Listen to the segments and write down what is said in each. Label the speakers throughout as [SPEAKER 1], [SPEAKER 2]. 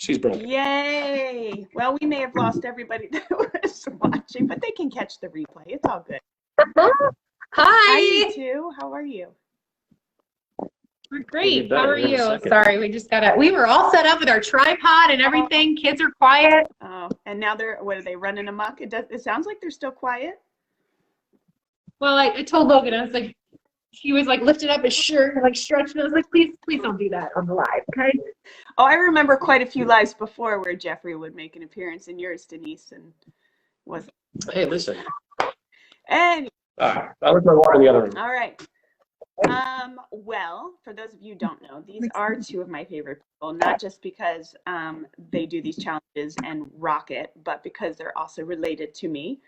[SPEAKER 1] She's broken.
[SPEAKER 2] Yay! Well, we may have lost everybody that was watching, but they can catch the replay. It's all good. Hi, you two. How are you?
[SPEAKER 3] We're great. How are you? Sorry, we were all set up with our tripod and everything. Kids are quiet.
[SPEAKER 2] Oh, and now what are they running amok? It sounds like they're still quiet.
[SPEAKER 3] Well, I told Logan, I was like, he was like lifting up his shirt and like stretching. I was like, please don't do that on the live, okay?
[SPEAKER 2] Oh, I remember quite a few lives before where Jeffrey would make an appearance, and yours, Denise, and was.
[SPEAKER 1] Hey, listen.
[SPEAKER 2] And
[SPEAKER 1] I left my water in the other room.
[SPEAKER 2] All right. Well, for those of you who don't know, these are two of my favorite people, not just because they do these challenges and rock it, but because they're also related to me.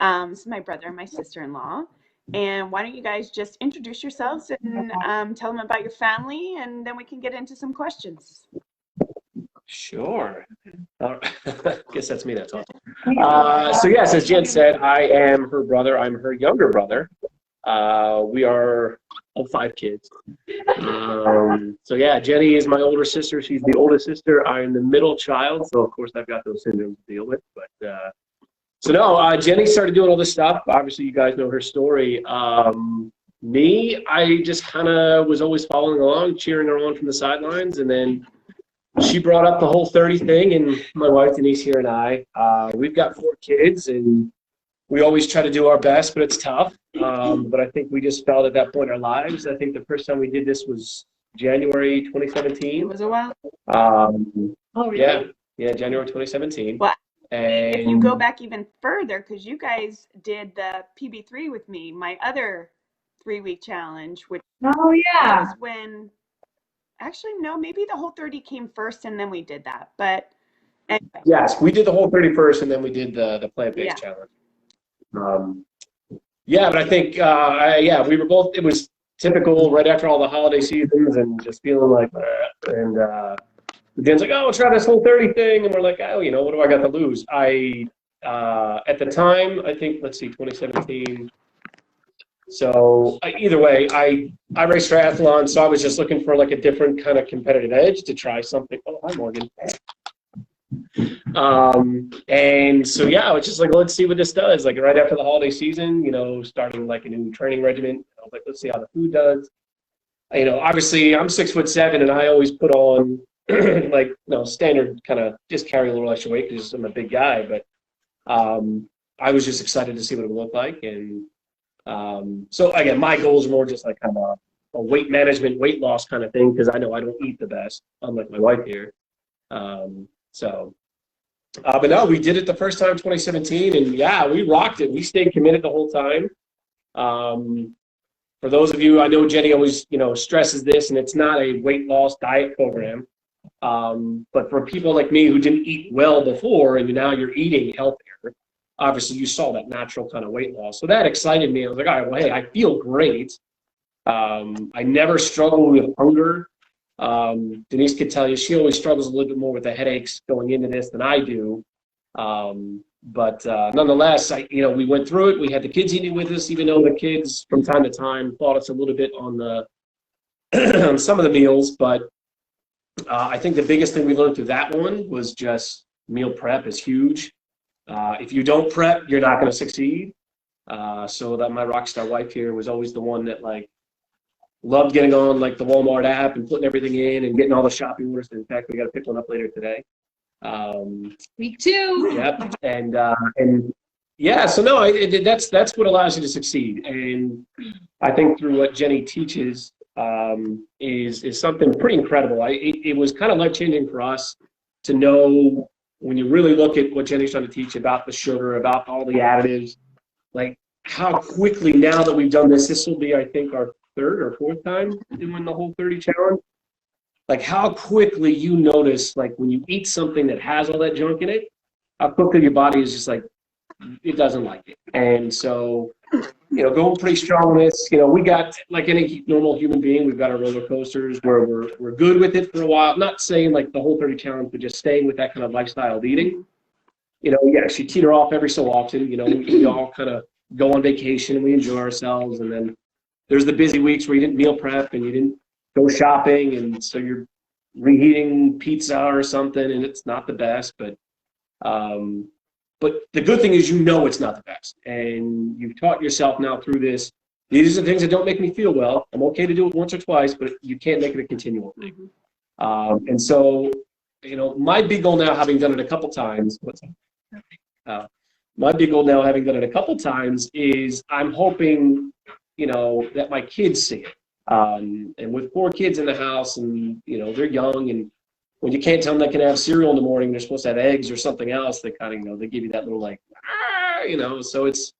[SPEAKER 2] This is my brother and my sister-in-law. And why don't you guys just introduce yourselves and tell them about your family, and then we can get into some questions.
[SPEAKER 1] Sure. Guess that's me. That's all. So yes, as Jen said, I am her brother. I'm her younger brother. We are all 5 kids. So yeah, Jenny is my older sister. She's the oldest sister. I'm the middle child, so of course I've got those syndromes to deal with. But so no, Jenny started doing all this stuff. Obviously, you guys know her story. Me, I just kind of was always following along, cheering her on from the sidelines, and then she brought up the Whole30 thing, and my wife Denise here and I, we've got 4 kids, and we always try to do our best, but it's tough. But I think we just felt at that point in our lives. I think the first time we did this was January 2017.
[SPEAKER 2] It was a while.
[SPEAKER 3] Oh, really?
[SPEAKER 1] Yeah, January 2017.
[SPEAKER 2] Well,
[SPEAKER 1] and
[SPEAKER 2] if you go back even further, because you guys did the PB3 with me, my other 3-week challenge, which was when, actually, no, maybe the Whole30 came first, and then we did that. But anyway.
[SPEAKER 1] Yes, we did the Whole30 first, and then we did the plant-based challenge. Yeah, but I think, we were both, it was typical right after all the holiday seasons and just feeling like, and Dan's like, oh, try this Whole30 thing. And we're like, oh, what do I got to lose? At the time, I think, let's see, 2017. So either way, I raced triathlon, so I was just looking for like a different kind of competitive edge to try something. Oh, hi, Morgan. And so yeah, I was just like, let's see what this does. Like right after the holiday season, starting like a new training regimen. I was like, let's see how the food does. Obviously I'm 6'7", and I always put on like standard kind of just carry a little extra weight because I'm a big guy. But I was just excited to see what it would look like. And so again, my goals are more just like kind of a weight management, weight loss kind of thing because I know I don't eat the best, unlike my wife here. But no, we did it the first time, 2017, and yeah, we rocked it. We stayed committed the whole time. For those of you, I know Jenny always, stresses this, and it's not a weight loss diet program. But for people like me who didn't eat well before, and now you're eating healthier, obviously you saw that natural kind of weight loss. So that excited me. I was like, all right, well, hey, I feel great. I never struggled with hunger. Denise could tell you she always struggles a little bit more with the headaches going into this than I do. But nonetheless, we went through it. We had the kids eating with us, even though the kids from time to time fought us a little bit on the on some of the meals. But I think the biggest thing we learned through that one was just meal prep is huge. If you don't prep, you're not going to succeed. So that my rock star wife here was always the one that loved getting on like the Walmart app and putting everything in and getting all the shopping orders. In fact, we got to pick one up later today.
[SPEAKER 3] Week 2.
[SPEAKER 1] Yep. And yeah, so no, that's what allows you to succeed. And I think through what Jenny teaches is something pretty incredible. It was kind of life-changing for us to know when you really look at what Jenny's trying to teach about the sugar, about all the additives, like how quickly now that we've done this will be, I think, our 3rd or 4th time doing the Whole30 challenge. Like how quickly you notice, like when you eat something that has all that junk in it, how quickly your body is just like, it doesn't like it. And so, going pretty strong on this, we got, like any normal human being, we've got our roller coasters where we're good with it for a while. I'm not saying like the Whole30 challenge, but just staying with that kind of lifestyle of eating. We actually teeter off every so often. We all kind of go on vacation and we enjoy ourselves. And then there's the busy weeks where you didn't meal prep and you didn't go shopping. And so you're reheating pizza or something, and it's not the best, but the good thing is it's not the best, and you've taught yourself now through this. These are the things that don't make me feel well. I'm okay to do it once or twice, but you can't make it a continual thing. And so, my big goal now, having done it a couple times, my big goal now, having done it a couple times, is I'm hoping, that my kids see it. And with 4 kids in the house, and they're young, and when you can't tell them they can have cereal in the morning, they're supposed to have eggs or something else. They kind of, they give you that little So it's.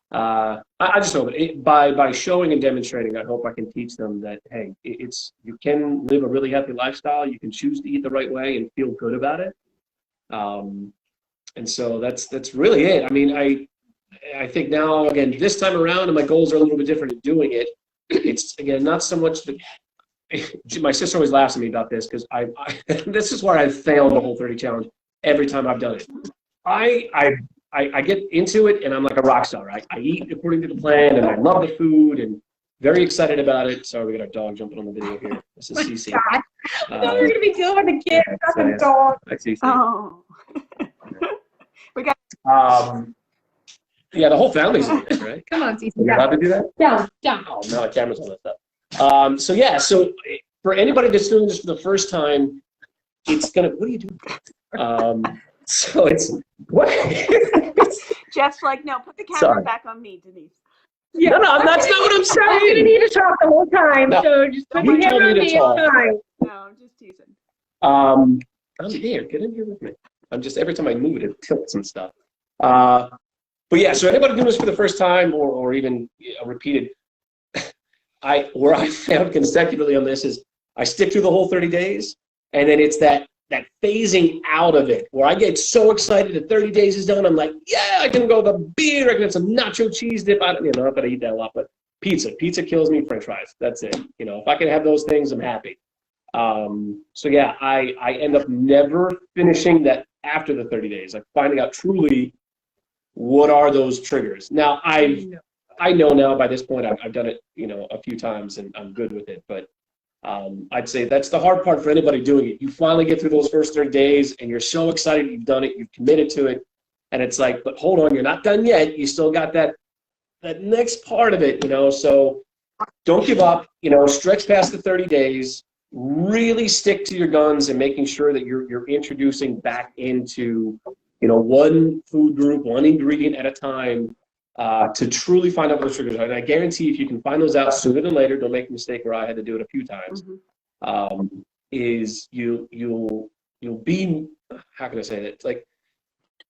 [SPEAKER 1] I just hope by showing and demonstrating, I hope I can teach them that, hey, you can live a really healthy lifestyle. You can choose to eat the right way and feel good about it. And so that's really it. I mean, I think now, again, this time around, and my goals are a little bit different in doing it. It's, again, not so much my sister always laughs at me about this, because this is where I've failed the Whole30 challenge every time I've done it. I get into it and I'm like a rock star, right? I eat according to the plan and I love the food and very excited about it. Sorry, we got our dog jumping on the video here. This is Cece.
[SPEAKER 3] God. I thought we were going to be dealing with a kid, not the dog.
[SPEAKER 1] Hi, Cece.
[SPEAKER 2] Oh. We got.
[SPEAKER 1] Yeah, the whole family's in this, right?
[SPEAKER 3] Come on, Cece.
[SPEAKER 1] Are you allowed to do that?
[SPEAKER 3] Down.
[SPEAKER 1] Oh, no, the camera's on that stuff. So for anybody that's doing this for the first time, it's gonna. What are you doing? So it's what?
[SPEAKER 2] Jeff's like, no, put the camera back on me, Denise.
[SPEAKER 3] Yeah,
[SPEAKER 1] no, that's not what I'm saying.
[SPEAKER 3] I'm gonna need to talk the whole time,
[SPEAKER 1] No,
[SPEAKER 3] so just put the
[SPEAKER 1] you told
[SPEAKER 3] camera
[SPEAKER 1] me
[SPEAKER 3] on
[SPEAKER 1] to
[SPEAKER 3] me all
[SPEAKER 1] talk.
[SPEAKER 3] the time.
[SPEAKER 2] No, I'm just teasing.
[SPEAKER 1] I'm here. Get in here with me. I'm just, every time I move it tilts and stuff. But yeah, so anybody doing this for the first time or even repeated, where I found consecutively on this is I stick through the whole 30 days, and then it's that phasing out of it where I get so excited that 30 days is done. I'm like, yeah, I can go with a beer, I can have some nacho cheese dip. Not that I eat that a lot, but pizza kills me. French fries, that's it. If I can have those things, I'm happy. So yeah, I end up never finishing that after the 30 days, like finding out truly what are those triggers. Now I know now by this point I've done it, a few times and I'm good with it, but I'd say that's the hard part for anybody doing it. You finally get through those first 30 days and you're so excited you've done it, you've committed to it, and it's like, but hold on, you're not done yet. You still got that next part of it, so don't give up, stretch past the 30 days, really stick to your guns and making sure that you're introducing back into, one food group, one ingredient at a time, to truly find out what the triggers are. And I guarantee if you can find those out sooner than later, don't make a mistake where I had to do it a few times, is you'll be, how can I say that? It's like,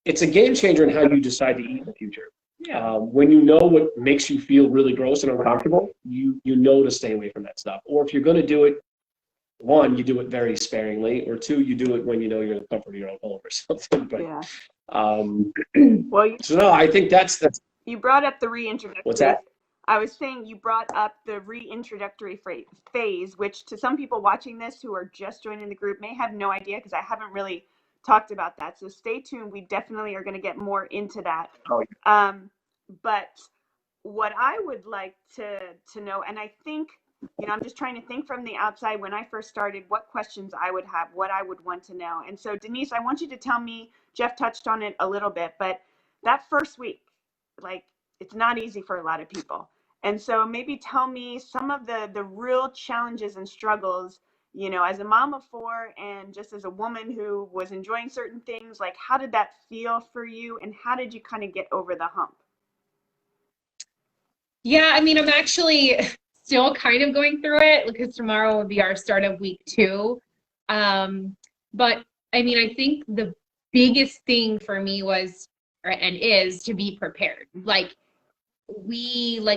[SPEAKER 1] it's a game changer in how you decide to eat in the future. Yeah. When you know what makes you feel really gross and uncomfortable, you know to stay away from that stuff. Or if you're going to do it, one, you do it very sparingly, or two, you do it when you're in the comfort of your own home or something. But,
[SPEAKER 2] yeah.
[SPEAKER 1] So no, I think that's.
[SPEAKER 2] You brought up the reintroductory.
[SPEAKER 1] What's that?
[SPEAKER 2] I was saying you brought up the reintroductory phase, which to some people watching this who are just joining the group may have no idea, because I haven't really talked about that. So stay tuned. We definitely are going to get more into that.
[SPEAKER 1] Oh, yeah.
[SPEAKER 2] But what I would like to know, and I think, I'm just trying to think from the outside when I first started, what questions I would have, what I would want to know. And so Denise, I want you to tell me, Jeff touched on it a little bit, but that first week, like, it's not easy for a lot of people. And so maybe tell me some of the real challenges and struggles, as a mom of 4 and just as a woman who was enjoying certain things, like, how did that feel for you and how did you kind of get over the hump?
[SPEAKER 3] Yeah, I mean, I'm actually still kind of going through it because tomorrow will be our start of week 2. But I mean, I think the biggest thing for me was, and is, to be prepared. Like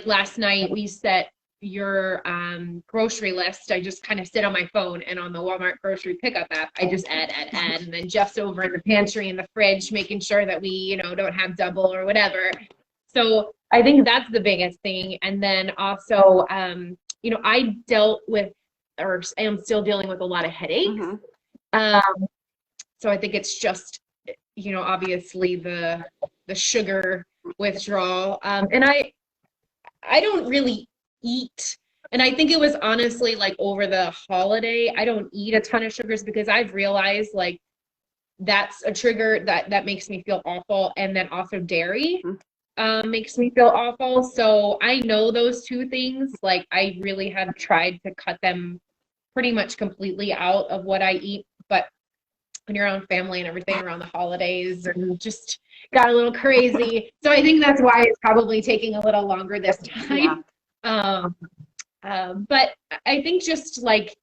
[SPEAKER 3] last night we set your grocery list. I just kind of sit on my phone, and on the Walmart grocery pickup app, I just add, and then Jeff's over in the pantry in the fridge making sure that we, don't have double or whatever. So I think that's the biggest thing. And then also, I dealt with, or am still dealing with, a lot of headaches. So I think it's just, obviously the sugar withdrawal. And I don't really eat And I think it was honestly like over the holiday, I don't eat a ton of sugars because I've realized like that's a trigger that makes me feel awful. And then also dairy makes me feel awful. So I know those two things. Like I really have tried to cut them pretty much completely out of what I eat. But when you're around family and everything around the holidays and just got a little crazy. So I think that's why it's probably taking a little longer this time. But I think just like,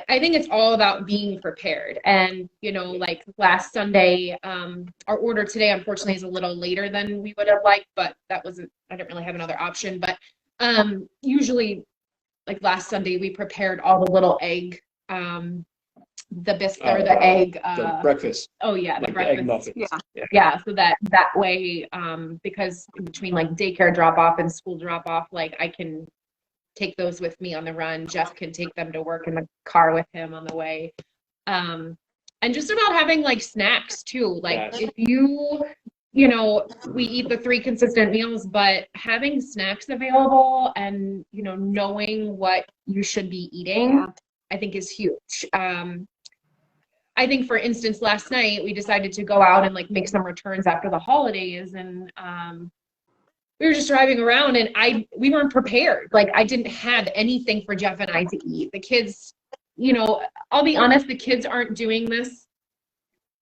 [SPEAKER 3] I think it's all about being prepared. And, you know, like last Sunday, our order today, unfortunately, is a little later than we would have liked, but that wasn't, I didn't really have another option. But usually, like last Sunday, we prepared all the little egg, the biscuit or the egg.
[SPEAKER 1] The breakfast.
[SPEAKER 3] Oh, yeah, the
[SPEAKER 1] like
[SPEAKER 3] breakfast.
[SPEAKER 1] The egg muffins.
[SPEAKER 3] Yeah, so that way, because in between like daycare drop off and school drop off, like I can take those with me on the run. Jeff can take them to work in the car with him on the way. And just about having like snacks too. Like if you know, we eat the 3 consistent meals, but having snacks available and, you know, knowing what you should be eating, I think is huge. I think, for instance, last night we decided to go out and like make some returns after the holidays, and we were just driving around and we weren't prepared. Like I didn't have anything for Jeff and I to eat. The kids, you know, I'll be honest, the kids aren't doing this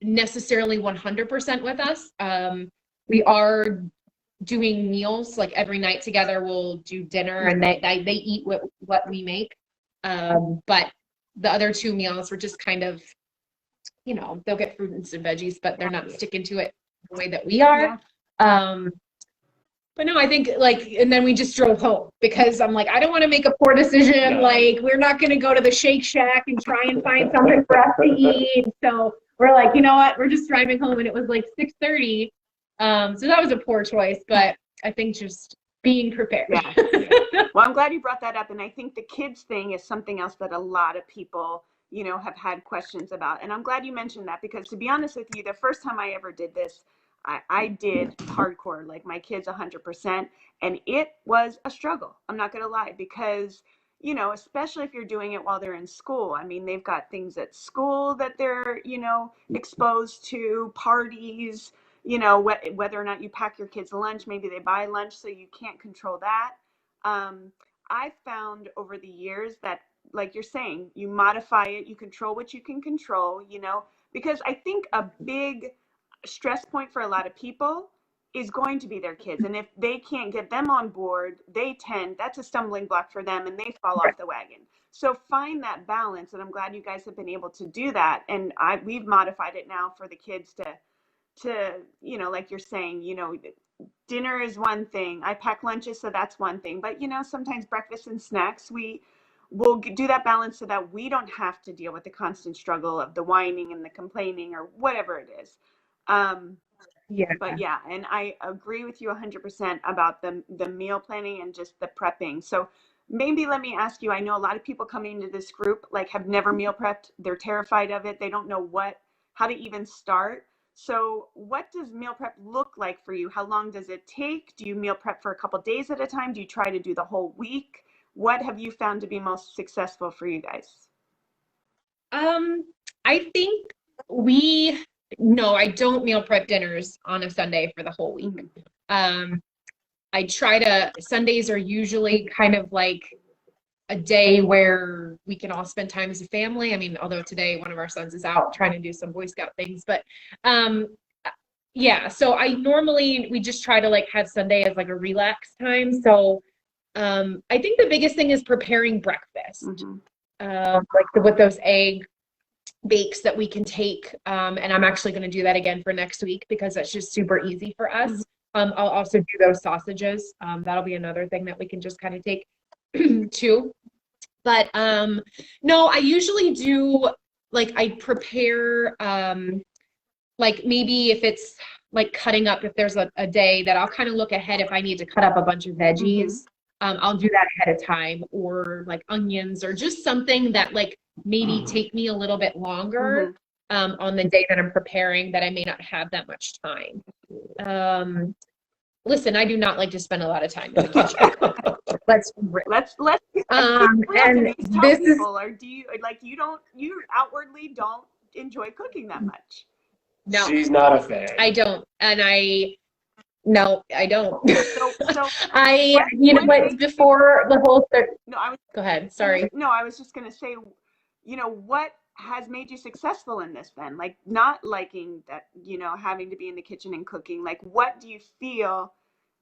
[SPEAKER 3] necessarily 100% with us. We are doing meals like every night together. We'll do dinner and they eat what we make. But the other 2 meals were just kind of, you know, they'll get fruits and veggies, but they're not sticking to it the way that we are. But no, I think like, and then we just drove home because I'm like, I don't want to make a poor decision. Like we're not going to go to the Shake Shack and try and find something for us to eat. So we're like, you know what? We're just driving home, and it was like 6:30. So that was a poor choice, but I think just being prepared.
[SPEAKER 2] Well, I'm glad you brought that up. And I think the kids thing is something else that a lot of people, you know, have had questions about. And I'm glad you mentioned that because, to be honest with you, the first time I ever did this, I did hardcore, like my kids 100%. And it was a struggle. I'm not going to lie, because, you know, especially if you're doing it while they're in school. I mean, they've got things at school that they're, you know, exposed to, parties, you know, whether or not you pack your kids lunch, maybe they buy lunch, so you can't control that. I found over the years that, like you're saying, you modify it, you control what you can control, you know, because I think a big stress point for a lot of people is going to be their kids. And if they can't get them on board, that's a stumbling block for them and they fall off the wagon. So find that balance. And I'm glad you guys have been able to do that. And we've modified it now for the kids to, you know, like you're saying, you know, dinner is one thing. I pack lunches, so that's one thing. But, you know, sometimes breakfast and snacks, we'll do that balance so that we don't have to deal with the constant struggle of the whining and the complaining or whatever it is. But yeah, and I agree with you 100% about the meal planning and just the prepping. So maybe let me ask you, I know a lot of people coming into this group like have never meal prepped. They're terrified of it. They don't know how to even start. So what does meal prep look like for you? How long does it take? Do you meal prep for a couple days at a time? Do you try to do the whole week? What have you found to be most successful for you guys?
[SPEAKER 3] I think no, I don't meal prep dinners on a Sunday for the whole week. Sundays are usually kind of like a day where we can all spend time as a family. I mean, although today one of our sons is out trying to do some Boy Scout things, but yeah, so we just try to like have Sunday as like a relax time. So I think the biggest thing is preparing breakfast, like with those egg bakes that we can take, and I'm actually going to do that again for next week because that's just super easy for us. I'll also do those sausages. That'll be another thing that we can just kind of take too. But no, I usually do like I prepare like maybe if it's like cutting up, if there's a day that I'll kind of look ahead if I need to cut up a bunch of veggies. I'll do that ahead of time, or like onions, or just something that like maybe take me a little bit longer on the day that I'm preparing, that I may not have that much time. Listen, I do not like to spend a lot of time in the kitchen. let's rip.
[SPEAKER 2] Let's
[SPEAKER 3] And
[SPEAKER 2] Denise, tell
[SPEAKER 3] this is
[SPEAKER 2] people, or do you like you outwardly don't enjoy cooking that much?
[SPEAKER 3] no,
[SPEAKER 1] She's not a fan.
[SPEAKER 3] I don't, and no, I don't.
[SPEAKER 2] So
[SPEAKER 3] But before the whole
[SPEAKER 2] no, I was
[SPEAKER 3] go ahead. Sorry.
[SPEAKER 2] No, I was just gonna say, what has made you successful in this then? Like not liking that, having to be in the kitchen and cooking. Like what do you feel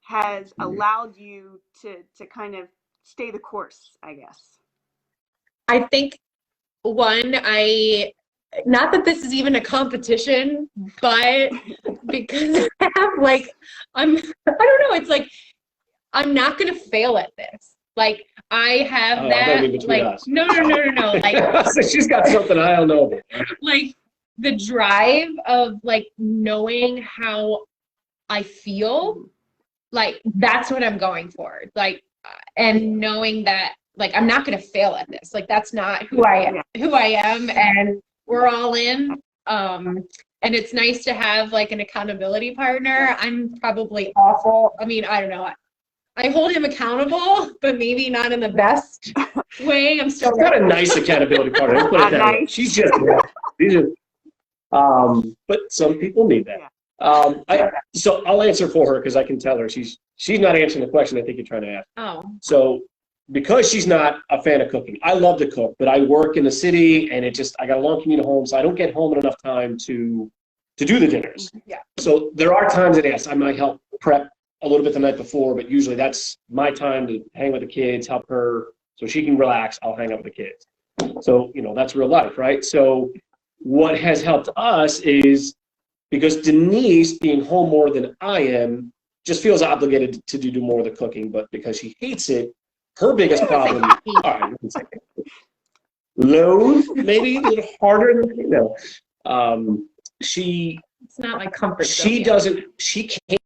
[SPEAKER 2] has allowed you to kind of stay the course, I guess?
[SPEAKER 3] I think not that this is even a competition, but because I have I don't know, it's like I'm not gonna fail at this. Like I have that no. Like
[SPEAKER 1] so she's got something I don't know about.
[SPEAKER 3] Like the drive of knowing how I feel, like that's what I'm going for. Like and knowing that I'm not gonna fail at this. Like that's not who I am, and we're all in. And it's nice to have an accountability partner. I'm probably awful. I mean, I don't know. I hold him accountable, but maybe not in the best way. She's
[SPEAKER 1] got a nice accountability partner. Let's put it that way. She's just, but some people need that. So I'll answer for her because I can tell her she's not answering the question I think you're trying to ask.
[SPEAKER 3] Oh.
[SPEAKER 1] So because she's not a fan of cooking, I love to cook, but I work in the city and I got a long commute home, so I don't get home in enough time to do the dinners.
[SPEAKER 3] Yeah.
[SPEAKER 1] So there are times that yes, I might help prep a little bit the night before, but usually that's my time to hang with the kids, help her so she can relax. I'll hang out with the kids. So, that's real life, right? So what has helped us is because Denise, being home more than I am, just feels obligated to do more of the cooking, but because she hates it, her biggest problem, all right, loathe, maybe a little harder than,
[SPEAKER 3] it's not my comfort
[SPEAKER 1] zone. She can't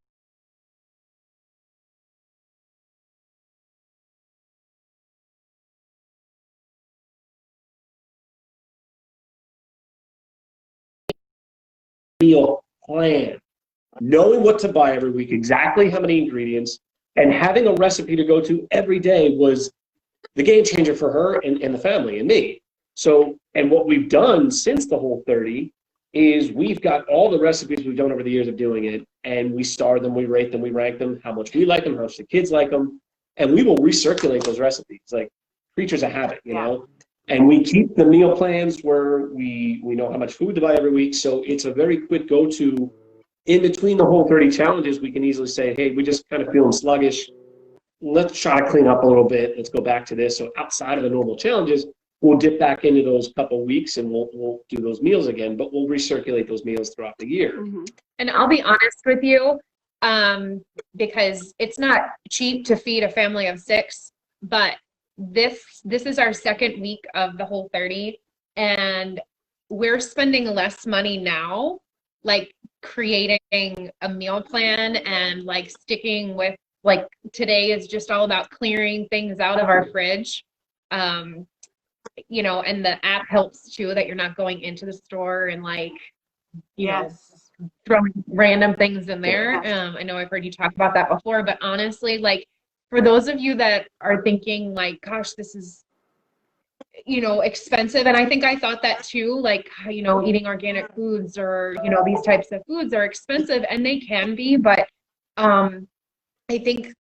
[SPEAKER 1] meal plan, knowing what to buy every week, exactly how many ingredients, and having a recipe to go to every day was the game changer for her and the family and me. So, and what we've done since the Whole30 is we've got all the recipes we've done over the years of doing it, and we star them, we rate them, we rank them, how much we like them, how much the kids like them, and we will recirculate those recipes like creatures of habit, you know? And we keep the meal plans where we know how much food to buy every week, so it's a very quick go-to. In between the Whole30 challenges, we can easily say, hey, we just kind of feeling sluggish. Let's try to clean up a little bit. Let's go back to this. So outside of the normal challenges, we'll dip back into those couple of weeks and we'll do those meals again, but we'll recirculate those meals throughout the year.
[SPEAKER 3] Mm-hmm. And I'll be honest with you, because it's not cheap to feed a family of 6, but this is our second week of the Whole30, and we're spending less money now, creating a meal plan and sticking with today is just all about clearing things out of our fridge. And the app helps too, that you're not going into the store and throwing random things in there. I know I've heard you talk about that before, but honestly, for those of you that are thinking gosh, this is expensive, and I think I thought that too, eating organic foods or these types of foods are expensive, and they can be, but I think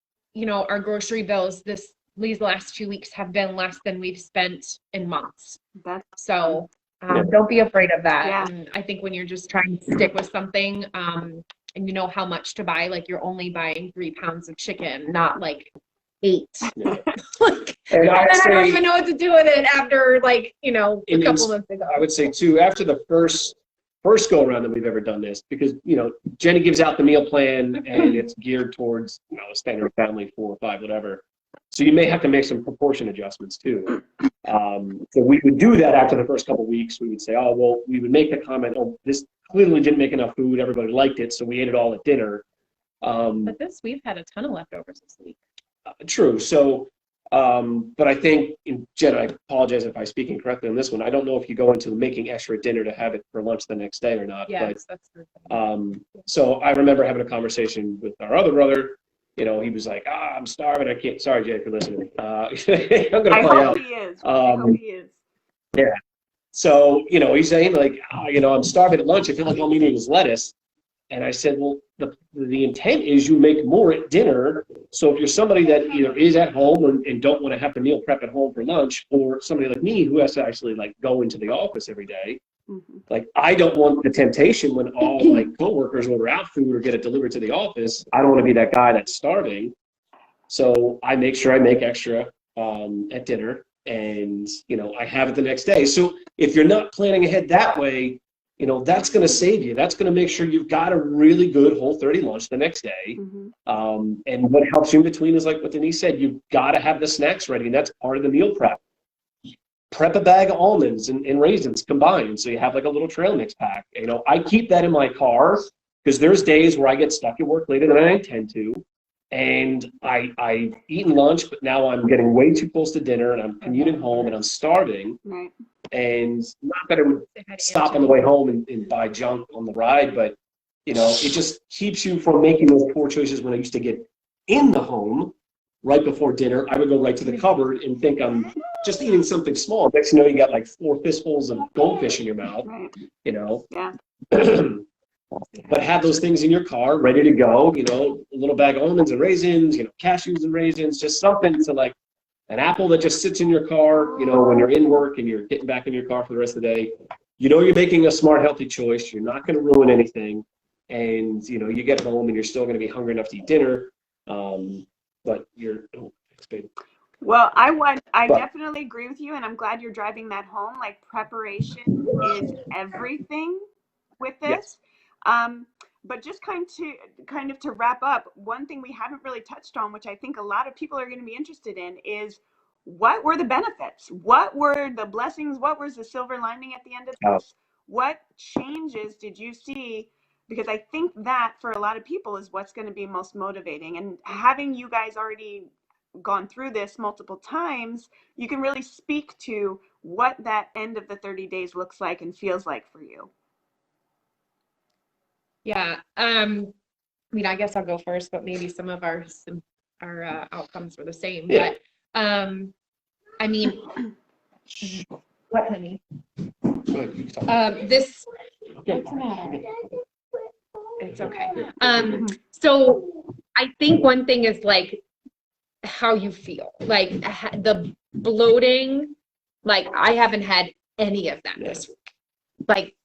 [SPEAKER 3] our grocery bills these last 2 weeks have been less than we've spent in months. So don't be afraid of that.
[SPEAKER 2] Yeah.
[SPEAKER 3] And I think when you're just trying to stick with something, and you know how much to buy, you're only buying 3 pounds of chicken, not 8.
[SPEAKER 1] Yeah.
[SPEAKER 3] And I don't even know what to do with it after a couple months ago.
[SPEAKER 1] I would say too, after the first go around that we've ever done this, because Jenny gives out the meal plan and it's geared towards a standard family, 4 or 5, whatever. So you may have to make some proportion adjustments too. So we would do that after the first couple of weeks. We would say, oh, well, we would make the comment, oh, this clearly didn't make enough food. Everybody liked it, so we ate it all at dinner.
[SPEAKER 3] But we've had a ton of leftovers this week.
[SPEAKER 1] True. So, but I think, Jen, I apologize if I speak incorrectly on this one. I don't know if you go into making extra dinner to have it for lunch the next day or not.
[SPEAKER 3] Yes,
[SPEAKER 1] but,
[SPEAKER 3] that's true.
[SPEAKER 1] so I remember having a conversation with our other brother, you know, he was like, I'm starving. I can't. Sorry, Jay, for listening. I'm going to
[SPEAKER 2] I
[SPEAKER 1] play
[SPEAKER 2] hope
[SPEAKER 1] out.
[SPEAKER 2] he is. I hope he is.
[SPEAKER 1] Yeah. So, you know, he's saying like, you know, I'm starving at lunch. I feel like all I'm eating is lettuce. And I said, well, the intent is you make more at dinner. So if you're somebody that either is at home and don't want to have to meal prep at home for lunch, or somebody like me who has to actually like go into the office every day, like I don't want the temptation when all my coworkers order out food or get it delivered to the office. I don't want to be that guy that's starving. So I make sure I make extra at dinner, and you know, I have it the next day. So if you're not planning ahead that way, you know, that's going to save you. That's going to make sure you've got a really good Whole30 lunch the next day. And what helps you in between is like what Denise said, you've got to have the snacks ready, and that's part of the meal prep. Prep a bag of almonds and raisins combined, so you have like a little trail mix pack. You know, I keep that in my car because there's days where I get stuck at work later than I intend to, and I've eaten lunch, but now I'm getting way too close to dinner, and I'm commuting home, and I'm starving.
[SPEAKER 2] Right.
[SPEAKER 1] And not that I would stop on the way home and buy junk on the ride, but you know, it just keeps you from making those poor choices. When I used to get in the home right before dinner, I would go right to the cupboard and think I'm just eating something small. Next thing you know, you got like 4 fistfuls of goldfish in your mouth, you know.
[SPEAKER 2] Yeah.
[SPEAKER 1] But have those things in your car ready to go, you know, a little bag of almonds and raisins, you know, cashews and raisins, just something to like an apple that just sits in your car, you know, when you're in work and you're getting back in your car for the rest of the day. You know, you're making a smart, healthy choice. You're not going to ruin anything. And, you know, you get home and you're still going to be hungry enough to eat dinner. But you're,
[SPEAKER 2] Well, I definitely agree with you, and I'm glad you're driving that home. Like, preparation is everything with this. Yes. But just kind of to wrap up, one thing we haven't really touched on, which I think a lot of people are going to be interested in, is what were the benefits? What were the blessings? What was the silver lining at the end of this? What changes did you see? Because I think that for a lot of people is what's going to be most motivating. And having you guys already gone through this multiple times, you can really speak to what that end of the 30 days looks like and feels like for you.
[SPEAKER 3] Yeah. I mean, I guess I'll go first, but maybe some of our outcomes were the same. Yeah. But I mean, what, honey? This. What's the matter? It's okay. So I think one thing is like how you feel, like the bloating. Like I haven't had any of that this week. Like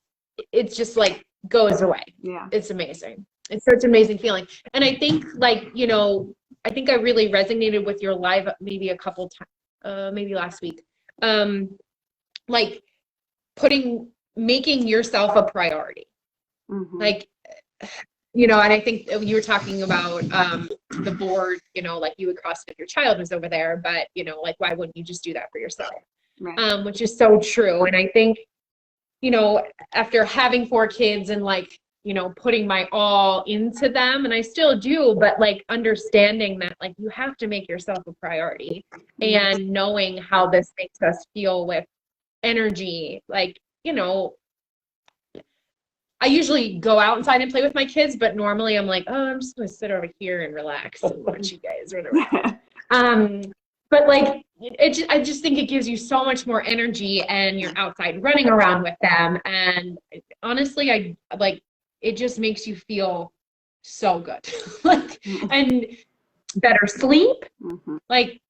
[SPEAKER 3] it's just like goes away.
[SPEAKER 2] Yeah,
[SPEAKER 3] it's amazing. It's such an amazing feeling. And I think like, you know, I think I really resonated with your live maybe a couple times, maybe last week. Like making yourself a priority. Like, you know, and I think you were talking about the board, you know, like you would cross if your child was over there, but you know, like why wouldn't you just do that for yourself? Right. Which is so true. And I think, you know, after having 4 kids and like, you know, putting my all into them, and I still do, but like understanding that like you have to make yourself a priority, and knowing how this makes us feel with energy. Like, you know, I usually go outside and play with my kids, but normally I'm like, oh, I'm just gonna sit over here and relax and watch you guys or whatever. But like, I just think it gives you so much more energy, and you're outside running around with them. And honestly, it just makes you feel so good, like, and better sleep. Like,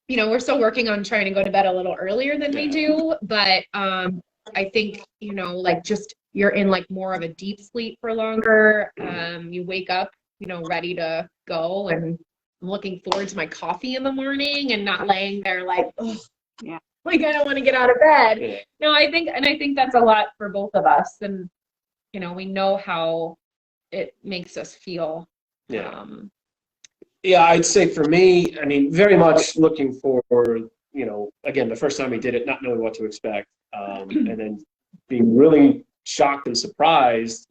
[SPEAKER 3] you know, we're still working on trying to go to bed a little earlier than we do, but I think, you know, like just you're in like more of a deep sleep for longer. You wake up, you know, ready to go, and I'm looking forward to my coffee in the morning and not laying there like, oh, yeah, like I don't want to get out of bed. No, I think that's a lot for both of us, and you know, we know how it makes us feel.
[SPEAKER 1] Yeah. Yeah, I'd say for me, I mean, very much looking for, you know, again, the first time we did it, not knowing what to expect, and then being really shocked and surprised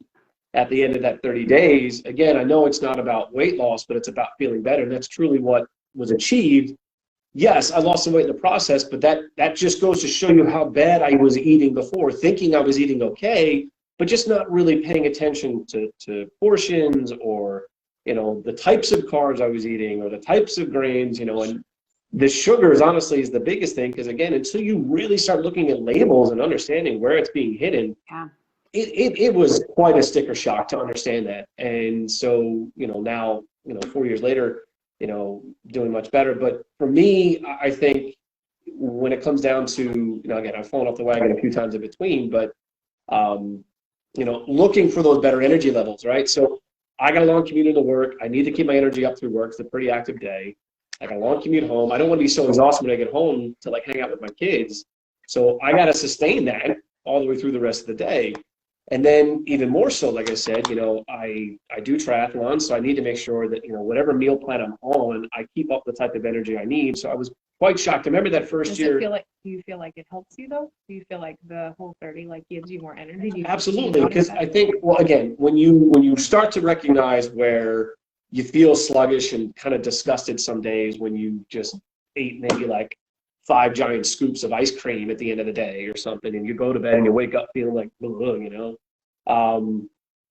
[SPEAKER 1] at the end of that 30 days. Again, I know it's not about weight loss, but it's about feeling better. And that's truly what was achieved. Yes, I lost some weight in the process, but that just goes to show you how bad I was eating before, thinking I was eating okay, but just not really paying attention to portions or the types of carbs I was eating or the types of grains, and the sugars honestly is the biggest thing, because again, until you really start looking at labels and understanding where it's being hidden,
[SPEAKER 2] Yeah.
[SPEAKER 1] it was quite a sticker shock to understand that. And so, now, 4 years later, doing much better. But for me, I think when it comes down to, again, I've fallen off the wagon a few times in between, but, looking for those better energy levels, right? So I got a long commute into work. I need to keep my energy up through work. It's a pretty active day. I got a long commute home. I don't want to be so exhausted when I get home to like hang out with my kids. So I got to sustain that all the way through the rest of the day. And then even more so, like I said, I do triathlon, so I need to make sure that, whatever meal plan I'm on, I keep up the type of energy I need. So I was quite shocked. I remember that first year.
[SPEAKER 3] Do you feel like it helps you though? Do you feel like the Whole30 like gives you more energy?
[SPEAKER 1] Absolutely, because I think, well, again, when you start to recognize where you feel sluggish and kind of disgusted some days when you just ate maybe like 5 giant scoops of ice cream at the end of the day or something, and you go to bed and you wake up feeling like,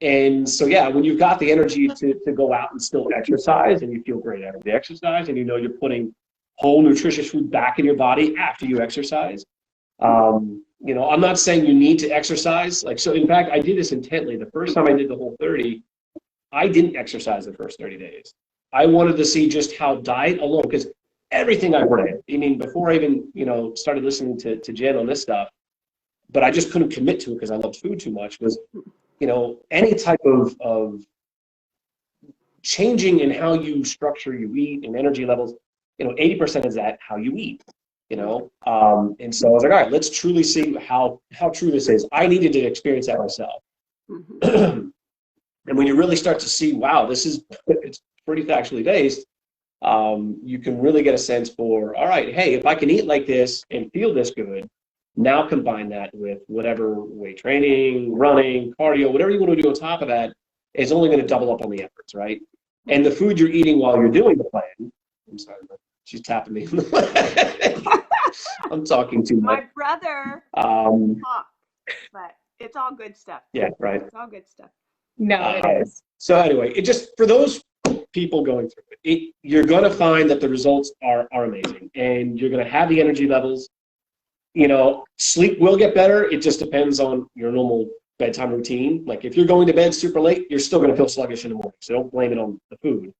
[SPEAKER 1] and so, yeah, when you've got the energy to go out and still exercise, and you feel great after the exercise, and you're putting whole nutritious food back in your body after you exercise. I'm not saying you need to exercise. So in fact, I did this intently. The first time I did the Whole30, I didn't exercise the first 30 days. I wanted to see just how diet alone, because everything I read, before I even, started listening to Jen on this stuff, but I just couldn't commit to it because I loved food too much, was, any type of changing in how you structure you eat and energy levels, 80% is that how you eat, and so I was like, all right, let's truly see how true this is. I needed to experience that myself. Mm-hmm. And when you really start to see, wow, it's pretty factually based, you can really get a sense for, all right, hey, if I can eat like this and feel this good, now combine that with whatever weight training, running, cardio, whatever you want to do on top of that is only going to double up on the efforts, right? And the food you're eating while you're doing the plan, I'm sorry, but she's tapping me. I'm talking too much.
[SPEAKER 2] My brother talked, but it's all good stuff.
[SPEAKER 1] Yeah, right.
[SPEAKER 2] It's all good stuff.
[SPEAKER 3] No, it is.
[SPEAKER 1] So anyway, it just, for those people going through it, you're going to find that the results are amazing, and you're going to have the energy levels. Sleep will get better. It just depends on your normal bedtime routine. Like if you're going to bed super late, you're still going to feel sluggish in the morning. So don't blame it on the food.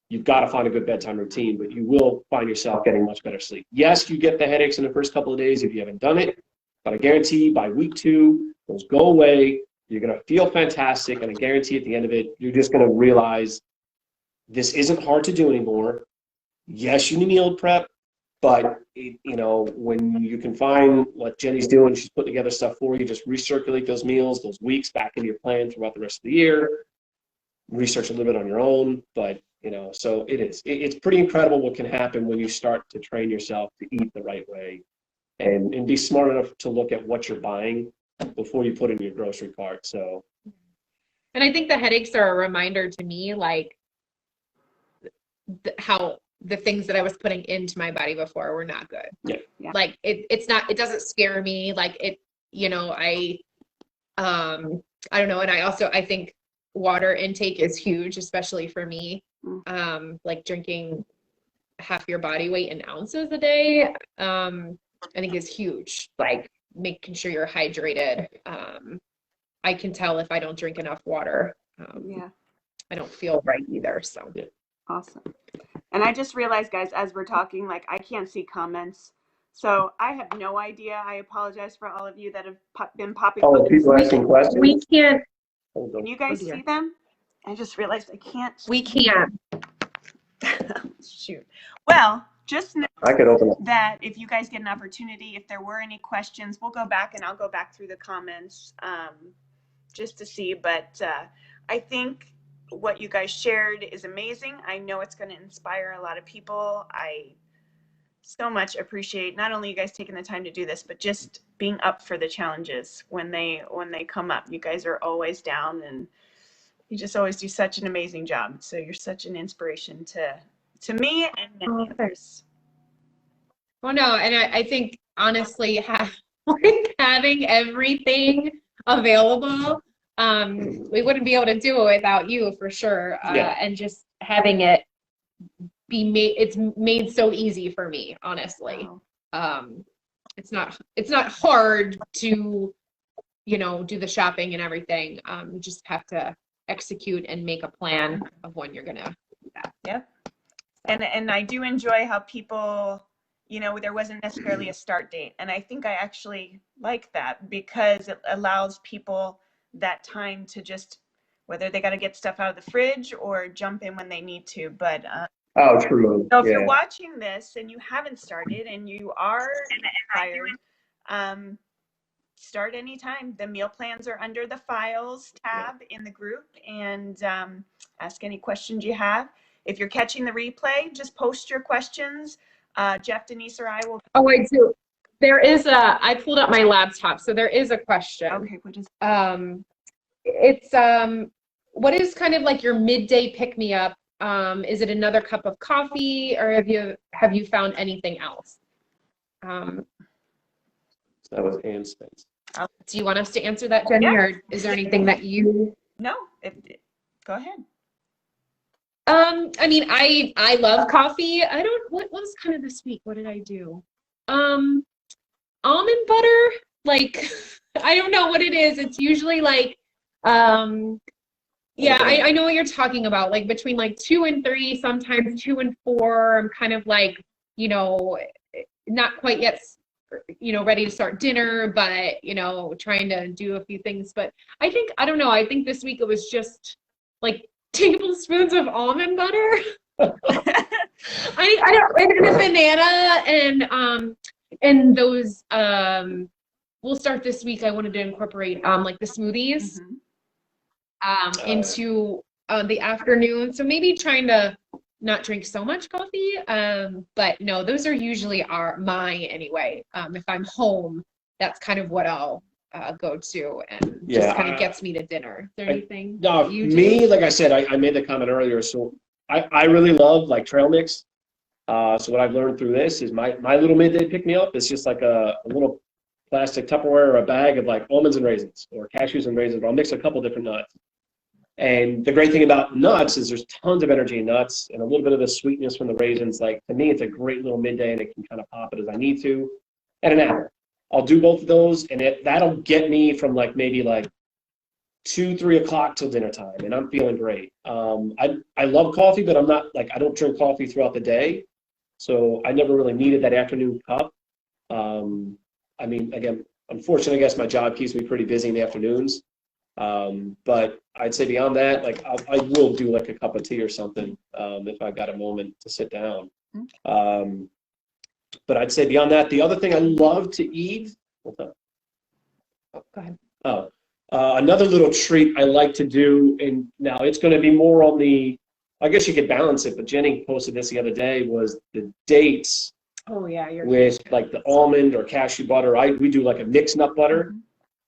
[SPEAKER 1] You've got to find a good bedtime routine, but you will find yourself getting much better sleep. Yes, you get the headaches in the first couple of days if you haven't done it, but I guarantee by week 2, those go away. You're going to feel fantastic, and I guarantee at the end of it, you're just going to realize this isn't hard to do anymore. Yes, you need meal prep, but when you can find what Jenny's doing, she's putting together stuff for you, just recirculate those meals, those weeks back into your plan throughout the rest of the year. Research a little bit on your own, but so it's pretty incredible what can happen when you start to train yourself to eat the right way and be smart enough to look at what you're buying before you put in your grocery cart. So,
[SPEAKER 3] and I think the headaches are a reminder to me, like how the things that I was putting into my body before were not good.
[SPEAKER 2] Yeah.
[SPEAKER 3] Like it doesn't scare me. Like it, I don't know. And I think water intake is huge, especially for me. Like drinking half your body weight in ounces a day, I think is huge. Like making sure you're hydrated. I can tell if I don't drink enough water. I don't feel right either. So
[SPEAKER 2] awesome. And I just realized, guys, as we're talking, like I can't see comments. So I have no idea. I apologize for all of you that have been popping up.
[SPEAKER 1] Oh, people asking questions?
[SPEAKER 3] We can't.
[SPEAKER 2] Can you guys see them? I just realized I can't.
[SPEAKER 3] We can't.
[SPEAKER 2] Shoot. Well, just know
[SPEAKER 1] I could open up
[SPEAKER 2] that if you guys get an opportunity, if there were any questions, we'll go back and I'll go back through the comments just to see. But I think what you guys shared is amazing. I know it's going to inspire a lot of people. I so much appreciate not only you guys taking the time to do this, but just being up for the challenges when they come up. You guys are always down, and you just always do such an amazing job. So you're such an inspiration to me and many others.
[SPEAKER 3] Well, no, and I think honestly, having everything available We wouldn't be able to do it without you for sure.
[SPEAKER 1] Yeah.
[SPEAKER 3] And just having it be made, it's made so easy for me, honestly.
[SPEAKER 2] Wow.
[SPEAKER 3] It's not hard to, you know, do the shopping and everything. You just have to execute and make a plan of when you're gonna do that.
[SPEAKER 2] Yep. And I do enjoy how people, you know, there wasn't necessarily a start date. And I think I actually like that because it allows people that time to just, whether they got to get stuff out of the fridge or jump in when they need to. But
[SPEAKER 1] Oh, true.
[SPEAKER 2] so if
[SPEAKER 1] Yeah.
[SPEAKER 2] you're watching this and you haven't started and you are inspired, start anytime. The meal plans are under the files tab in the group, and ask any questions you have. If you're catching the replay, just post your questions. Jeff, Denise, or I will.
[SPEAKER 3] Oh, I do. There is I pulled up my laptop, so there is a question.
[SPEAKER 2] Okay, what is?
[SPEAKER 3] It's what is kind of like your midday pick me up? Is it another cup of coffee, or have you found anything else?
[SPEAKER 1] That was Anne's face.
[SPEAKER 3] Do you want us to answer that, Jenny, or is there anything that you?
[SPEAKER 2] No, go ahead.
[SPEAKER 3] I mean, I love coffee. I don't. What was kind of this week? What did I do? Almond butter. Like, I don't know what it is. It's usually like, yeah, I know what you're talking about. Like between like 2 and 3, sometimes 2 and 4. I'm kind of like, you know, not quite yet, you know, ready to start dinner, but, you know, trying to do a few things. But I think, I don't know, I think this week it was just like tablespoons of almond butter. I don't, and a banana and those, we'll start this week. I wanted to incorporate like the smoothies into the afternoon. So maybe trying to not drink so much coffee, but no, those are usually mine anyway. If I'm home, that's kind of what I'll go to, and just kind of gets me to dinner. Is there anything?
[SPEAKER 1] No, me, like I said, I made the comment earlier. So I really love like trail mix. So what I've learned through this is my little midday pick me up is just like a little plastic Tupperware or a bag of like almonds and raisins or cashews and raisins. But I'll mix a couple different nuts. And the great thing about nuts is there's tons of energy in nuts and a little bit of the sweetness from the raisins. Like to me, it's a great little midday, and it can kind of pop it as I need to. And an apple. I'll do both of those, and that'll get me from like maybe like 2, 3 o'clock till dinner time, and I'm feeling great. I love coffee, but I'm not like I don't drink coffee throughout the day, so I never really needed that afternoon cup. I mean, again, unfortunately, I guess my job keeps me pretty busy in the afternoons. But I'd say beyond that, like I will do like a cup of tea or something if I've got a moment to sit down. But I'd say beyond that, the other thing I love to eat. Hold on.
[SPEAKER 3] Oh, go ahead.
[SPEAKER 1] Another little treat I like to do, and now it's going to be more on the. I guess you could balance it, but Jenny posted this the other day. Was the dates?
[SPEAKER 3] Oh yeah,
[SPEAKER 1] with like the almond or cashew butter. We do like a mixed nut butter.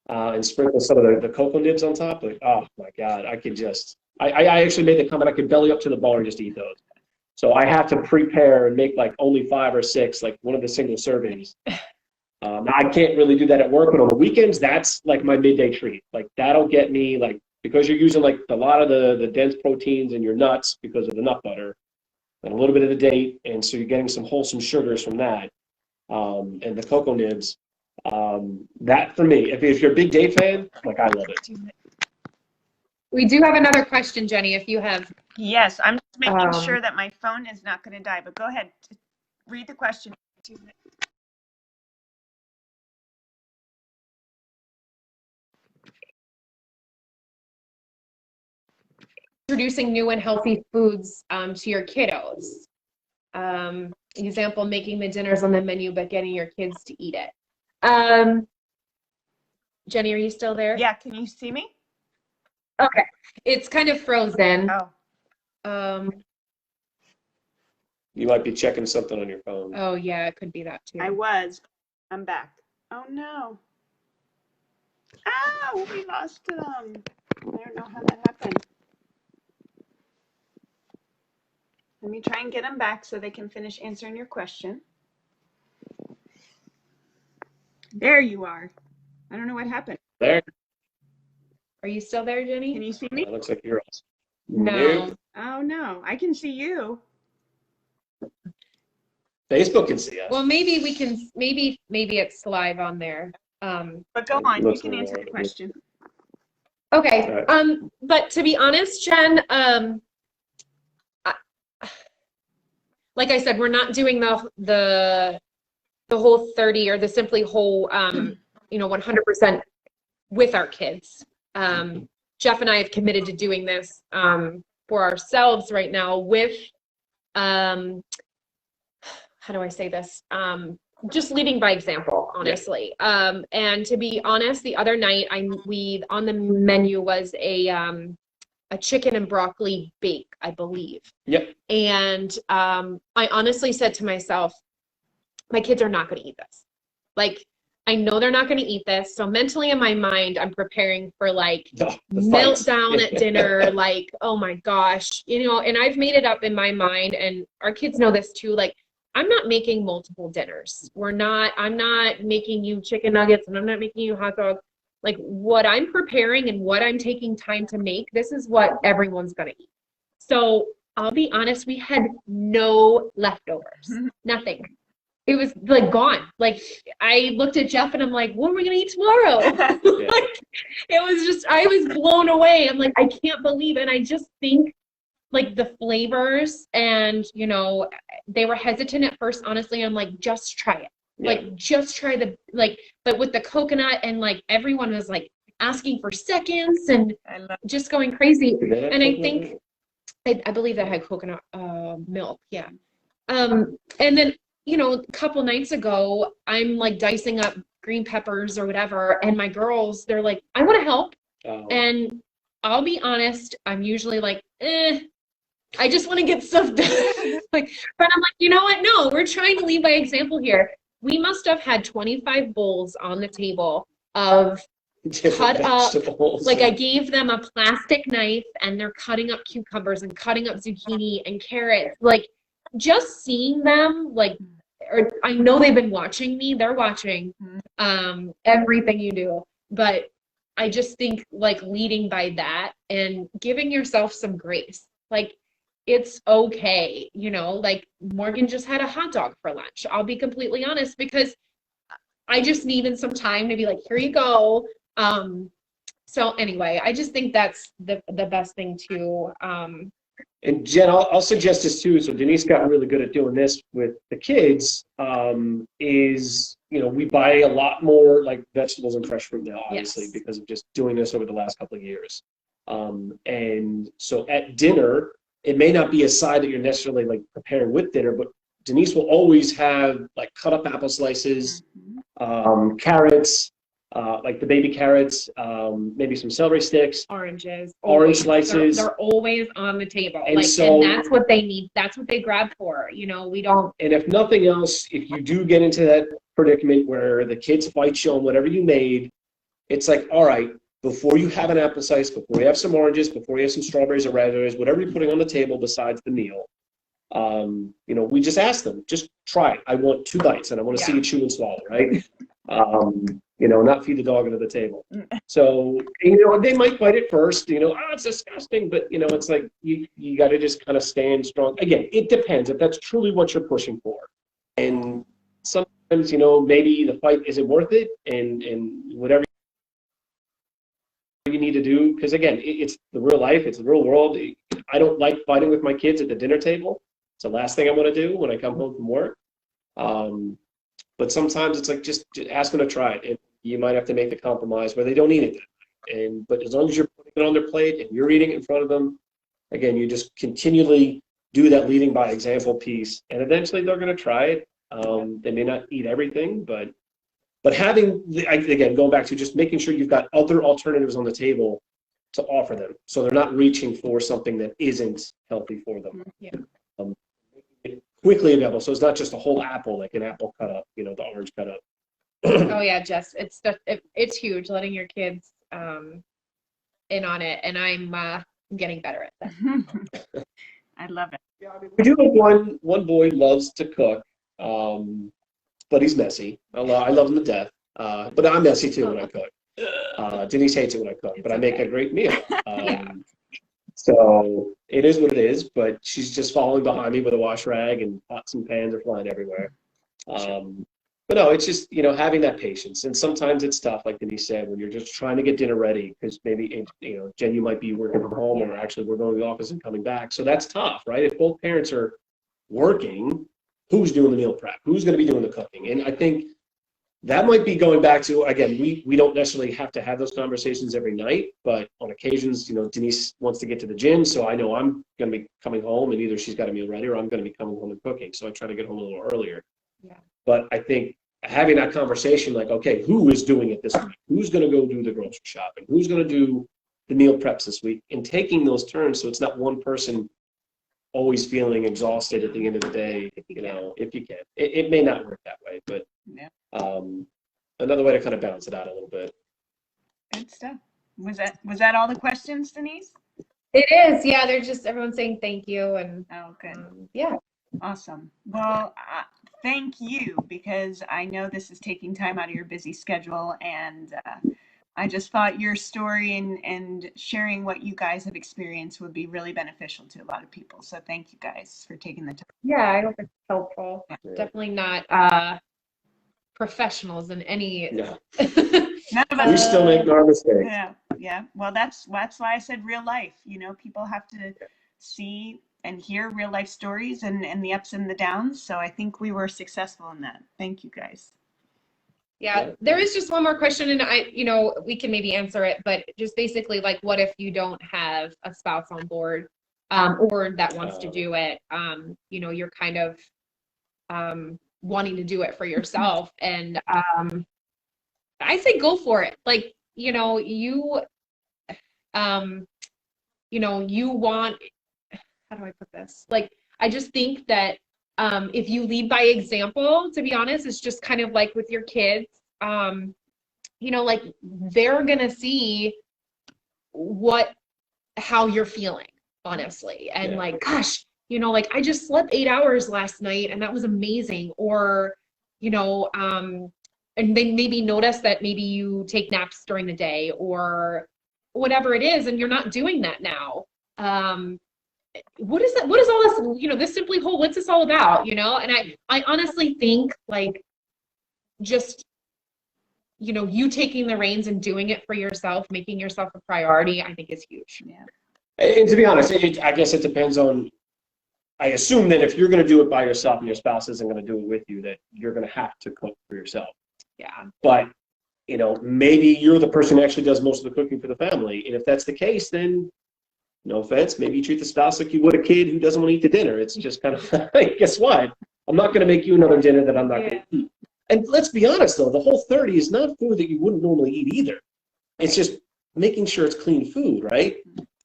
[SPEAKER 1] And sprinkle some of the cocoa nibs on top. Like, oh my God, I could just, I actually made the comment I could belly up to the bar and just eat those. So I have to prepare and make like only 5 or 6, like one of the single servings. Now I can't really do that at work, but on the weekends, that's like my midday treat. Like that'll get me like, because you're using like a lot of the dense proteins in your nuts because of the nut butter and a little bit of the date. And so you're getting some wholesome sugars from that and the cocoa nibs. That for me, if you're a big date fan, like I love it.
[SPEAKER 3] We do have another question, Jenny, if you have.
[SPEAKER 2] Yes, I'm just making sure that my phone is not going to die, but go ahead, read the question.
[SPEAKER 3] Introducing new and healthy foods to your kiddos. Example, making the dinners on the menu, but getting your kids to eat it. Jenny, are you still there?
[SPEAKER 2] Yeah, can you see me?
[SPEAKER 3] Okay, it's kind of frozen.
[SPEAKER 2] Oh.
[SPEAKER 1] You might be checking something on your phone.
[SPEAKER 3] Oh yeah, it could be that too.
[SPEAKER 2] I'm back. Oh no. Oh, we lost them. I don't know how that happened. Let me try and get them back so they can finish answering your question. There you are. I don't know what happened.
[SPEAKER 1] There.
[SPEAKER 3] Are you still there, Jenny?
[SPEAKER 2] Can you see me?
[SPEAKER 1] It looks like you're awesome.
[SPEAKER 3] No.
[SPEAKER 2] Oh no, I can see you.
[SPEAKER 1] Facebook can see us.
[SPEAKER 3] Well, maybe we can. Maybe it's live on there.
[SPEAKER 2] But go on, you can answer the question.
[SPEAKER 3] Okay. But to be honest, Jen, like I said, we're not doing the Whole30 or the Simply Whole, 100% with our kids. Jeff and I have committed to doing this for ourselves right now with, how do I say this? Just leading by example, honestly. Yeah. And to be honest, the other night on the menu was a chicken and broccoli bake, I believe.
[SPEAKER 1] Yep.
[SPEAKER 3] And I honestly said to myself, my kids are not going to eat this. Like, I know they're not going to eat this. So mentally in my mind, I'm preparing for like meltdown at dinner. Like, oh my gosh, and I've made it up in my mind, and our kids know this too. Like, I'm not making multiple dinners. I'm not making you chicken nuggets, and I'm not making you hot dogs. Like, what I'm preparing and what I'm taking time to make, this is what everyone's going to eat. So I'll be honest, we had no leftovers, nothing. It was like gone. Like, I looked at Jeff and I'm like, what are we going to eat tomorrow?
[SPEAKER 1] Yeah.
[SPEAKER 3] Like, it was just, I was blown away. I'm like, I can't believe it. And I just think like the flavors and, they were hesitant at first, honestly. I'm like, just try it. Yeah. Like, just try but with the coconut, and like everyone was like asking for seconds and just going crazy. And I think, I believe that had coconut milk. Yeah. And then, a couple nights ago, I'm like dicing up green peppers or whatever. And my girls, they're like, I want to help. Oh. And I'll be honest, I'm usually like, I just want to get stuff done. But I'm like, you know what? No, we're trying to lead by example here. We must have had 25 bowls on the table of cut up. Like, I gave them a plastic knife and they're cutting up cucumbers and cutting up zucchini and carrots. Like, just seeing them, like, or I know they've been watching me. They're watching everything you do. But I just think like leading by that and giving yourself some grace. Like, it's okay, like Morgan just had a hot dog for lunch. I'll be completely honest, because I just needed some time to be like, here you go. So anyway, I just think that's the best thing too.
[SPEAKER 1] And Jen, I'll suggest this too. So Denise got really good at doing this with the kids. We buy a lot more like vegetables and fresh fruit now, obviously, yes, because of just doing this over the last couple of years. And so at dinner, it may not be a side that you're necessarily like preparing with dinner, but Denise will always have like cut up apple slices, carrots, like the baby carrots, maybe some celery sticks,
[SPEAKER 3] orange
[SPEAKER 1] slices.
[SPEAKER 3] They're always on the table. And that's what they need. That's what they grab for. We don't.
[SPEAKER 1] And if nothing else, if you do get into that predicament where the kids fight you on whatever you made, it's like, all right, before you have an apple slice, before you have some oranges, before you have some strawberries or raspberries, whatever you're putting on the table besides the meal, we just ask them, just try it. I want 2 bites and I want to see you chew and swallow, right? Not feed the dog under the table. So, they might bite it first, it's disgusting, but, it's like you got to just kind of stand strong. Again, it depends if that's truly what you're pushing for. And sometimes, maybe the fight isn't worth it and whatever you need to do, because again, it's the real life, it's the real world. I don't like fighting with my kids at the dinner table. It's the last thing I want to do when I come home from work. But sometimes it's like just ask them to try it, and you might have to make the compromise where they don't eat it. But as long as you're putting it on their plate and you're eating it in front of them, again, you just continually do that leading by example piece, and eventually they're going to try it. They may not eat everything, but having, again, going back to just making sure you've got other alternatives on the table to offer them, so they're not reaching for something that isn't healthy for them.
[SPEAKER 3] Yeah.
[SPEAKER 1] Quickly available, so it's not just a whole apple, like an apple cut up, the orange cut up.
[SPEAKER 3] Oh yeah, Jess, it's huge letting your kids in on it, and I'm getting better at that.
[SPEAKER 2] I love it.
[SPEAKER 1] Yeah, we do have one boy loves to cook, but he's messy. I love him to death, but I'm messy too when I cook. Denise hates it when I cook, but I make
[SPEAKER 3] okay.
[SPEAKER 1] a great meal.
[SPEAKER 3] Yeah.
[SPEAKER 1] So it is what it is, but she's just following behind me with a wash rag, and pots and pans are flying everywhere. But no, it's just, having that patience. And sometimes it's tough, like Denise said, when you're just trying to get dinner ready, because maybe, Jen, you might be working from home, or actually we're going to the office and coming back. So that's tough, right? If both parents are working, who's doing the meal prep? Who's going to be doing the cooking? And I think that might be going back to, again, we don't necessarily have to have those conversations every night, but on occasions, Denise wants to get to the gym, so I know I'm going to be coming home, and either she's got a meal ready or I'm going to be coming home and cooking. So I try to get home a little earlier.
[SPEAKER 3] Yeah.
[SPEAKER 1] But I think having that conversation, like, okay, who is doing it this week? Who's going to go do the grocery shopping? Who's going to do the meal preps this week? And taking those turns, so it's not one person always feeling exhausted at the end of the day, if you can. It may not work that way, but another way to kind of balance it out a little bit.
[SPEAKER 2] Good stuff. Was that all the questions, Denise?
[SPEAKER 3] It is. Yeah, they're just everyone's saying thank you, and
[SPEAKER 2] good.
[SPEAKER 3] Yeah.
[SPEAKER 2] Awesome. Well, thank you, because I know this is taking time out of your busy schedule, and I just thought your story and sharing what you guys have experienced would be really beneficial to a lot of people. So thank you guys for taking the time.
[SPEAKER 3] Yeah, I hope it's helpful.
[SPEAKER 2] Yeah.
[SPEAKER 3] Definitely not professionals in any.
[SPEAKER 1] No.
[SPEAKER 2] None of us.
[SPEAKER 1] We still make our mistakes.
[SPEAKER 2] Yeah. Well, that's why I said real life. People have to see and hear real life stories and the ups and the downs. So I think we were successful in that. Thank you, guys.
[SPEAKER 3] Yeah, there is just one more question, and we can maybe answer it, but just basically, like, what if you don't have a spouse on board, or that wants to do it? You're kind of wanting to do it for yourself, and I say go for it. Like, you want. How do I put this? Like, I just think that if you lead by example, to be honest, it's just kind of like with your kids, like they're going to see how you're feeling, honestly. And like, gosh, like I just slept 8 hours last night and that was amazing. Or, and they maybe notice that maybe you take naps during the day or whatever it is, and you're not doing that now. What is that? What is all this, this Simply Whole, what's this all about, And I honestly think, like, just, you taking the reins and doing it for yourself, making yourself a priority, I think is huge.
[SPEAKER 2] Yeah.
[SPEAKER 1] And to be honest, I guess it depends on, I assume that if you're going to do it by yourself and your spouse isn't going to do it with you, that you're going to have to cook for yourself.
[SPEAKER 3] Yeah.
[SPEAKER 1] But, maybe you're the person who actually does most of the cooking for the family. And if that's the case, then no offense, maybe you treat the spouse like you would a kid who doesn't want to eat the dinner. It's just kind of like, guess what? I'm not going to make you another dinner that I'm not going to eat. And let's be honest, though, the Whole30 is not food that you wouldn't normally eat either. It's just making sure it's clean food, right?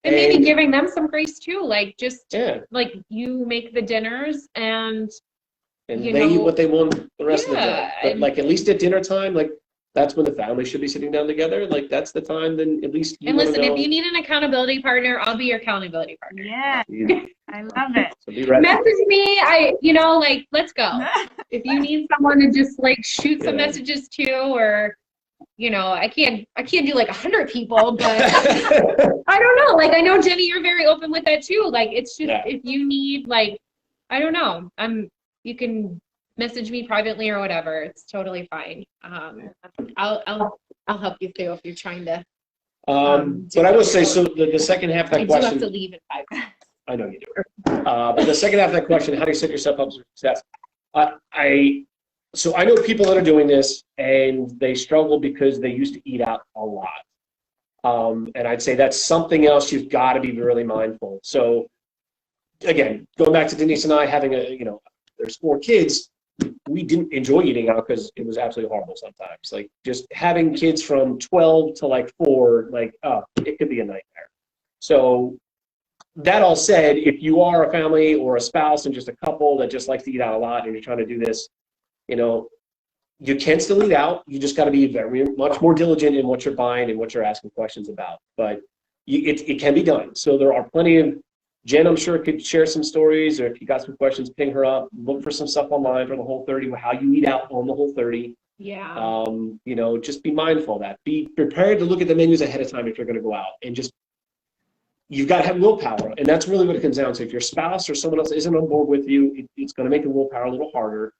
[SPEAKER 3] And maybe giving them some grace too, like just like you make the dinners and
[SPEAKER 1] they eat what they want the rest of the day. But like at least at dinner time, like that's when the family should be sitting down together. Like that's the time. Then at least.
[SPEAKER 3] And listen, if you need an accountability partner, I'll be your accountability partner.
[SPEAKER 2] Yeah, I love it.
[SPEAKER 1] So be ready.
[SPEAKER 3] Message me. Like let's go. If you need someone to just like shoot some messages to, or I can't do like 100 people, but I don't know. Like I know Jenny, you're very open with that too. Like it's just if you need, like, I don't know, you can message me privately or whatever. It's totally fine. I'll help you through if you're trying to.
[SPEAKER 1] But I will say, so the second half of that question.
[SPEAKER 3] I do have to leave in 5 minutes.
[SPEAKER 1] I know you do. But the second half of that question, how do you set yourself up for success? So I know people that are doing this and they struggle because they used to eat out a lot. And I'd say that's something else you've got to be really mindful. So again, going back to Denise and I having there's 4 kids, we didn't enjoy eating out because it was absolutely horrible sometimes. Like just having kids from 12 to like 4, it could be a nightmare. So that all said, if you are a family or a spouse and just a couple that just likes to eat out a lot and you're trying to do this, you can still eat out. You just got to be very much more diligent in what you're buying and what you're asking questions about. But it can be done. So there are plenty of, Jen, I'm sure, could share some stories, or if you got some questions, ping her up. Look for some stuff online for the Whole30, how you eat out on the Whole30.
[SPEAKER 3] Yeah.
[SPEAKER 1] You know, just be mindful of that. Be prepared to look at the menus ahead of time if you're going to go out, and just you've got to have willpower, and that's really what it comes down to. If your spouse or someone else isn't on board with you, it's going to make the willpower a little harder.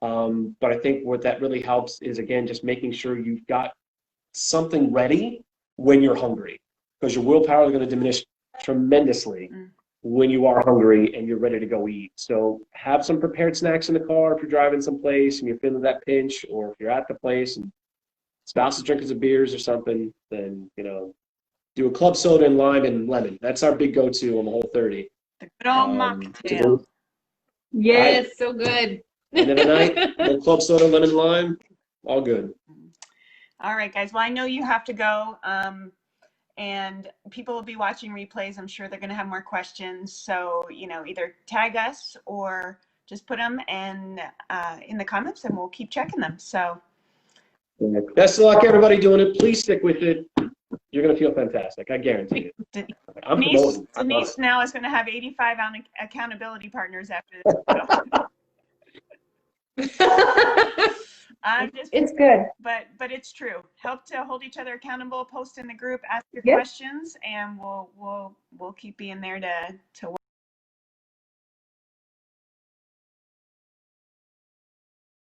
[SPEAKER 1] But I think what that really helps is, again, just making sure you've got something ready when you're hungry, because your willpower is going to diminish tremendously when you are hungry and you're ready to go eat. So have some prepared snacks in the car if you're driving someplace and you're feeling that pinch, or if you're at the place and spouse is drinking some beers or something, then, you know, do a club soda and lime and lemon. That's our big go-to on the Whole30.
[SPEAKER 2] The good old mocktail.
[SPEAKER 3] Yes, so good.
[SPEAKER 1] End of the night, little club soda, lemon, lime, all good.
[SPEAKER 2] All right, guys. Well, I know you have to go, and people will be watching replays. I'm sure they're going to have more questions. So, you know, either tag us or just put them in the comments, and we'll keep checking them. So,
[SPEAKER 1] best of luck, everybody doing it. Please stick with it. You're going to feel fantastic. I guarantee it.
[SPEAKER 2] Denise now is going to have 85 accountability partners after this.
[SPEAKER 4] It's good.
[SPEAKER 2] But it's true. Help to hold each other accountable. Post in the group, ask your
[SPEAKER 4] Yep.
[SPEAKER 2] questions, and we'll keep being there to